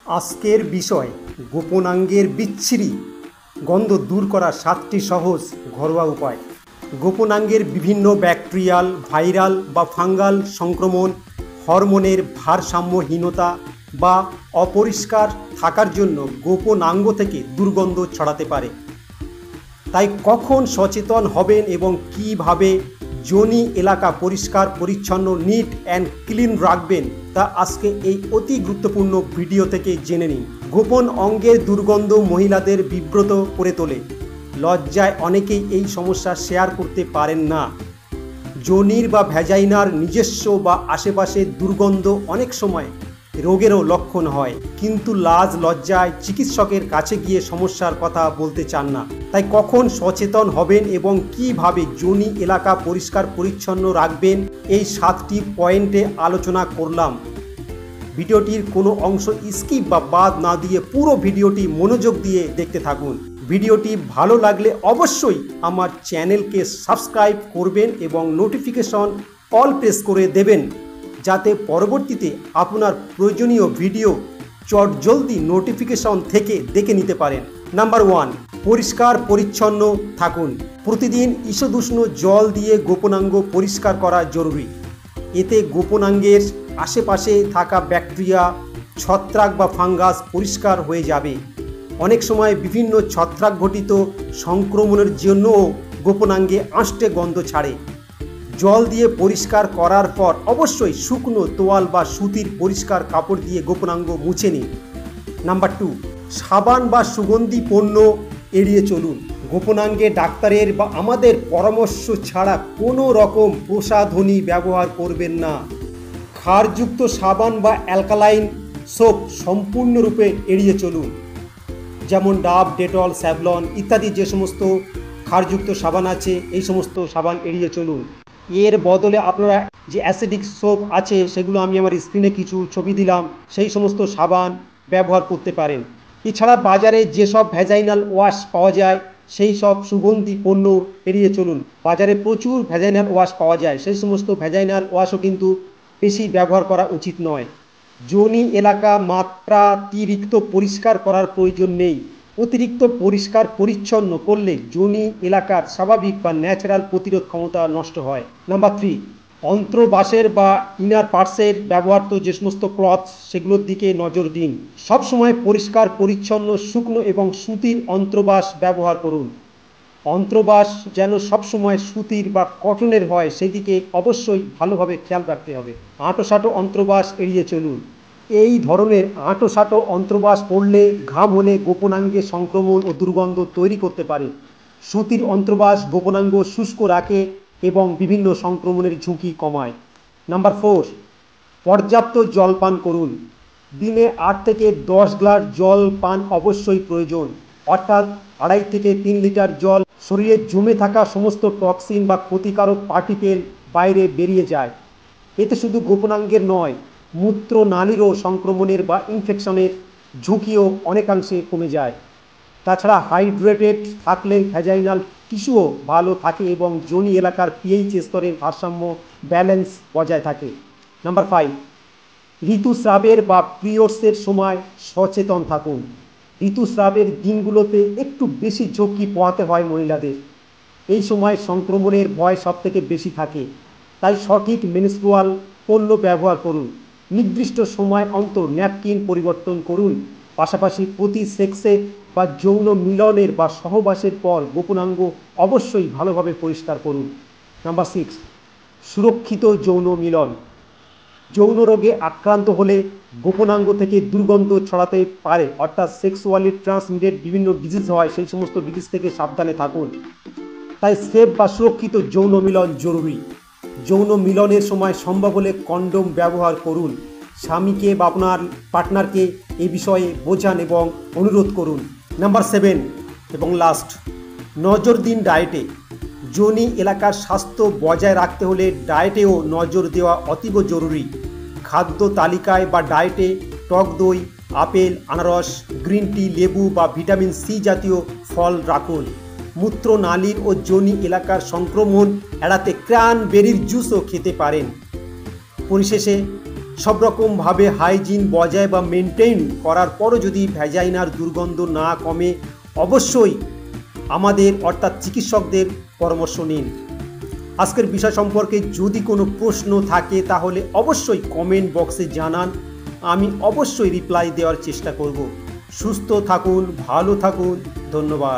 আজকের বিষয় গোপনাঙ্গের বিচ্ছিরি গন্ধ দূর করার 7টি সহজ ঘরোয়া উপায়। গোপনাঙ্গের বিভিন্ন ব্যাকটেরিয়াল, ভাইরাল বা ফাঙ্গাল সংক্রমণ, হরমোনের ভারসাম্যহীনতা বা অপরিষ্কার থাকার জন্য গোপনাঙ্গ থেকে দুর্গন্ধ ছড়াতে পারে। তাই কখন সচেতন হবেন এবং কিভাবে যোনি এলাকা পরিষ্কার পরিচ্ছন্ন নিট অ্যান্ড ক্লিন রাখবেন তা আজকে এই অতি গুরুত্বপূর্ণ ভিডিও থেকে জেনে নিন। গোপন অঙ্গের দুর্গন্ধ মহিলাদের বিব্রত করে তোলে। লজ্জায় অনেকেই এই সমস্যা শেয়ার করতে পারেন না। যোনির বা ভ্যাজাইনার নিজস্ব বা আশেপাশের দুর্গন্ধ অনেক সময় রোগেরও লক্ষণ হয়, কিন্তু লাজ লজ্জায় চিকিৎসকের কাছে গিয়ে সমস্যার কথা বলতে চান না। তাই কখন সচেতন হবেন এবং কিভাবে যোনি এলাকা পরিষ্কার পরিচ্ছন্ন রাখবেন এই 7টি পয়েন্টে আলোচনা করলাম। ভিডিওটির কোনো অংশ স্কিপ বা বাদ না দিয়ে পুরো ভিডিওটি মনোযোগ দিয়ে দেখতে থাকুন। ভিডিওটি ভালো লাগলে অবশ্যই আমার চ্যানেলকে সাবস্ক্রাইব করবেন এবং নোটিফিকেশন অল প্রেস করে দেবেন, যাতে পরবর্তীতে আপনার প্রয়োজনীয় ভিডিও চটজলদি নোটিফিকেশন থেকে দেখে নিতে পারেন। নাম্বার 1, পরিষ্কার পরিচ্ছন্ন থাকুন। প্রতিদিন ঈষদুষ্ণ জল দিয়ে গোপনাঙ্গ পরিষ্কার করা জরুরি। এতে গোপনাঙ্গের আশেপাশে থাকা ব্যাকটেরিয়া, ছত্রাক বা ফাঙ্গাস পরিষ্কার হয়ে যাবে। অনেক সময় বিভিন্ন ছত্রাক ঘটিত সংক্রমণের জন্যও গোপনাঙ্গে আষ্টে গন্ধ ছাড়ে। জল দিয়ে পরিষ্কার করার পর অবশ্যই শুকনো তোয়াল বা সুতির পরিষ্কার কাপড় দিয়ে গোপনাঙ্গ মুছে নিন। নাম্বার 2, সাবান বা সুগন্ধি পণ্য এড়িয়ে চলুন। গোপনাঙ্গে ডাক্তারের বা আমাদের পরামর্শ ছাড়া কোনো রকম প্রসাধনী ব্যবহার করবেন না। ক্ষারযুক্ত সাবান বা অ্যালকালাইন সোপ সম্পূর্ণরূপে এড়িয়ে চলুন, যেমন ডাব, ডেটল, স্যাভলন ইত্যাদি যে সমস্ত ক্ষারযুক্ত সাবান আছে এই সমস্ত সাবান এড়িয়ে চলুন। এর বদলে আপনারা যে অ্যাসিডিক সোপ আছে সেগুলো আমি আমার স্ক্রিনে কিছু ছবি দিলাম, সেই সমস্ত সাবান ব্যবহার করতে পারেন। এছাড়া বাজারে যেসব ভ্যাজাইনাল ওয়াশ পাওয়া যায় সেই সব সুগন্ধি পণ্য এড়িয়ে চলুন। বাজারে প্রচুর ভ্যাজাইনাল ওয়াশ পাওয়া যায়, সেই সমস্ত ভ্যাজাইনাল ওয়াশও কিন্তু বেশি ব্যবহার করা উচিত নয়। যোনি এলাকা মাত্রাতিরিক্ত পরিষ্কার করার প্রয়োজন নেই। অতিরিক্ত পরিষ্কার পরিচ্ছন্ন করলে যোনি এলাকার স্বাভাবিক বা ন্যাচারাল প্রতিরোধ ক্ষমতা নষ্ট হয়। নাম্বার 3, অন্ত্রবাসের বা ইনার পার্টসের ব্যবহৃত যে সমস্ত ক্লথ সেগুলোর দিকে নজর দিন। সবসময় পরিষ্কার পরিচ্ছন্ন শুকনো এবং সুতির অন্ত্রবাস ব্যবহার করুন। অন্ত্রবাস যেন সবসময় সুতির বা কটনের হয় সেদিকে অবশ্যই ভালোভাবে খেয়াল রাখতে হবে। আঁটোসাঁটো অন্ত্রবাস এড়িয়ে চলুন। এই ধরনের আঁটোসাঁটো অন্ত্রবাস পড়লে ঘাম হলে গোপনাঙ্গে সংক্রমণ ও দুর্গন্ধ তৈরি করতে পারে। সুতির অন্ত্রবাস গোপনাঙ্গ শুষ্ক রাখে এবং বিভিন্ন সংক্রমণের ঝুঁকি কমায়। নাম্বার 4, পর্যাপ্ত জল পান করুন। দিনে 8 থেকে 10 গ্লাস জল পান অবশ্যই প্রয়োজন, অর্থাৎ 2.5 থেকে 3 লিটার জল শরীরে জমে থাকা সমস্ত টক্সিন বা ক্ষতিকারক পার্টিকেল বাইরে বেরিয়ে যায়। এতে শুধু গোপনাঙ্গের নয়, মূত্রনালীরও সংক্রমণের বা ইনফেকশনের ঝুঁকিও অনেকাংশে কমে যায়। তাছাড়া হাইড্রেটেড থাকলে ভ্যাজাইনাল টিস্যুও ভালো থাকে এবং যোনি এলাকার পিএইচ স্তরের ভারসাম্য ব্যালেন্স বজায় থাকে। নাম্বার 5, ঋতুস্রাবের বা পিরিয়ডসের সময় সচেতন থাকুন। ঋতুস্রাবের দিনগুলোতে একটু বেশি ঝুঁকি পোহাতে হয় মহিলাদের। এই সময় সংক্রমণের ভয় সবথেকে বেশি থাকে, তাই সঠিক মেনস্ট্রুয়াল পণ্য ব্যবহার করুন। নির্দিষ্ট সময় অন্তর ন্যাপকিন পরিবর্তন করুন। পাশাপাশি প্রতি সেক্সে বা যৌন মিলনের বা সহবাসের পর গোপনাঙ্গ অবশ্যই ভালোভাবে পরিষ্কার করুন। নাম্বার 6, সুরক্ষিত যৌন মিলন। যৌন রোগে আক্রান্ত হলে গোপনাঙ্গ থেকে দুর্গন্ধ ছড়াতে পারে, অর্থাৎ সেক্সুয়ালি ট্রান্সমিটেড বিভিন্ন ডিজিজ হয়, সেই সমস্ত ডিজিজ থেকে সাবধানে থাকুন। তাই সেফ বা সুরক্ষিত যৌন মিলন জরুরি। যৌন মিলনের সময় সম্ভব হলে কন্ডোম ব্যবহার করুন। স্বামীকে বা আপনার পার্টনারকে এই বিষয়ে বোঝান এবং অনুরোধ করুন। নাম্বার 7 এবং লাস্ট, নজর দিন ডায়েটে। যোনি এলাকার স্বাস্থ্য বজায় রাখতে হলে ডায়েটেও নজর দেওয়া অতীব জরুরি। খাদ্য তালিকায় বা ডায়েটে টক দই, আপেল, আনারস, গ্রিন টি, লেবু বা ভিটামিন সি জাতীয় ফল রাখুন। মূত্রনালীর ও যোনি এলাকার সংক্রমণ এড়াতে ক্র্যানবেরির জুসও খেতে পারেন। পরিশেষে সব রকমভাবে হাইজিন বজায় বা মেনটেন করার পরও যদি ভ্যাজাইনার দুর্গন্ধ না কমে, অবশ্যই আমাদের অর্থাৎ চিকিৎসকদের পরামর্শ নিন। আজকের বিষয় সম্পর্কে যদি কোনো প্রশ্ন থাকে তাহলে অবশ্যই কমেন্ট বক্সে জানান, আমি অবশ্যই রিপ্লাই দেওয়ার চেষ্টা করব। সুস্থ থাকুন, ভালো থাকুন, ধন্যবাদ।